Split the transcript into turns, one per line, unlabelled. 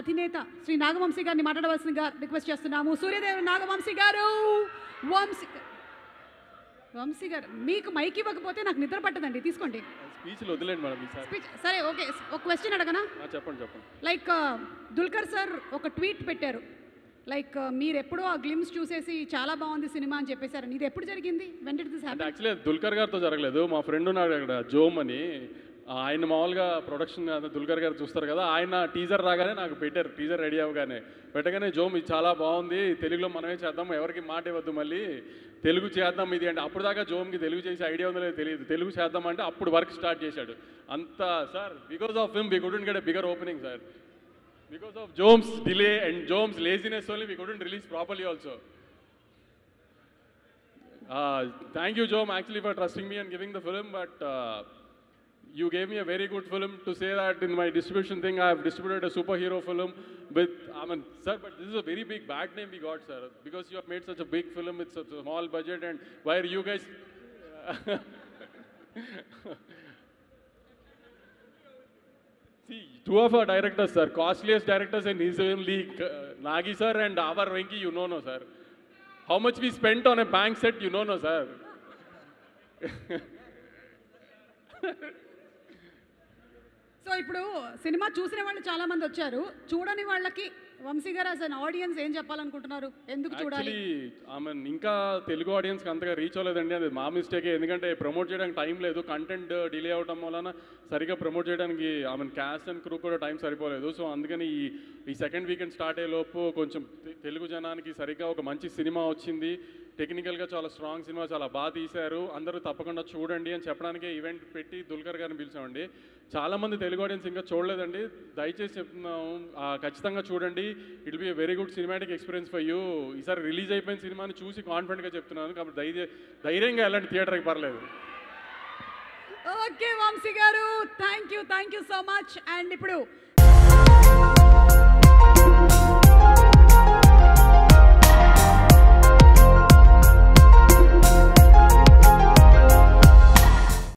అధినేత శ్రీ నాగవంశీ గారిని మాట్లాడవలసిందిగా రిక్వెస్ట్ చేస్తున్నాము. సూర్యదేవ్ నాగవంశీ గారు. వంశీ గారు, మీకు మైక్ ఇవ్వకపోతే నాకు నిద్ర పట్టదండి, తీసుకోండి.
స్పీచ్లు వదిలేండి మేడం ఈసారి.
స్పీచ్ సరే, ఓకే. ఒక క్వశ్చన్ అడగనా?
చెప్పండి.
లైక్ దుల్కర్ సార్ ఒక ట్వీట్ పెట్టారు, లైక్ మీరు ఎప్పుడో ఆ గ్లిమ్స్ చూసేసి చాలా బాగుంది సినిమా అని చెప్పేశారు. ఇది ఎప్పుడు జరిగింది? When did this happen?
Actually Dulquer గారితో జరగలేదు. మా ఫ్రెండ్ ఉన్నాడు అక్కడ, జోమ్ అని. ఆయన మామూలుగా ప్రొడక్షన్ దుల్కర్ గారు చూస్తారు కదా, ఆయన టీజర్ రాగానే నాకు పెట్టారు. టీజర్ రెడీ అవ్వగానే పెట్టగానే, జోమ్ ఇది చాలా బాగుంది, తెలుగులో మనమే చేద్దాం, ఎవరికి మాట ఇవ్వద్దు, మళ్ళీ తెలుగు చేద్దాం ఇది అంటే. అప్పుడు దాకా జోమ్కి తెలుగు చేసే ఐడియా ఉందో లేదో తెలియదు. తెలుగు చేద్దాం అంటే అప్పుడు వర్క్ స్టార్ట్ చేశాడు. అంతా sir, because of him we couldn't get a bigger opening sir. Because of Jome's delay and Jome's laziness only, we couldn't release properly also. Thank you, Jome, actually for trusting me and giving the film, but you gave me a very good film to say that in my distribution thing, I have distributed a superhero film with, sir, but this is a very big bad name we got, sir, because you have made such a big film with such a small budget, and why are you guys... See, two of our directors, sir, costliest directors in his own league, Nagi sir and our Venki, you know, no, sir. How much we spent on a bank set, you know, no, sir.
So ఇప్పుడు cinema చూసిన వాళ్ళు చాలా మంది వచ్చారు, చూడని వాళ్ళకి వంశీ గారు as an audience ఏం చెప్పాలనుకుంటున్నారు? ఎందుకు చూడాలి?
ఇంకా తెలుగు ఆడియన్స్కి అంతగా రీచ్ అవ్వలేదండి, అది మా మిస్టేకే. ఎందుకంటే ప్రమోట్ చేయడానికి టైం లేదు, కంటెంట్ డిలే అవడం వలన సరిగ్గా ప్రమోట్ చేయడానికి క్యాస్ట్ అండ్ క్రూ కూడా టైం సరిపోలేదు. సో అందుకని ఈ సెకండ్ వీకెండ్ స్టార్ట్ అయ్యే లోపు కొంచెం తెలుగు జనానికి సరిగ్గా ఒక మంచి సినిమా వచ్చింది, టెక్నికల్గా చాలా స్ట్రాంగ్ సినిమా, చాలా బాగా తీశారు, అందరూ తప్పకుండా చూడండి అని చెప్పడానికే ఈవెంట్ పెట్టి దుల్కర్ గారిని పిలిచామండి. చాలామంది తెలుగు ఆడియన్స్ ఇంకా చూడలేదండి, దయచేసి చెప్తున్నాము, ఖచ్చితంగా చూడండి. It be a very good cinematic experience for you. ఈసారి రిలీజ్ అయిపోయిన సినిమాని చూసి కాన్ఫిడెంట్గా చెప్తున్నాను, కాబట్టి ధైర్యంగా వెళ్ళండి థియేటర్కి, పర్లేదు.
ఓకే వంశీ గారు, thank you so much. And ఇప్పుడు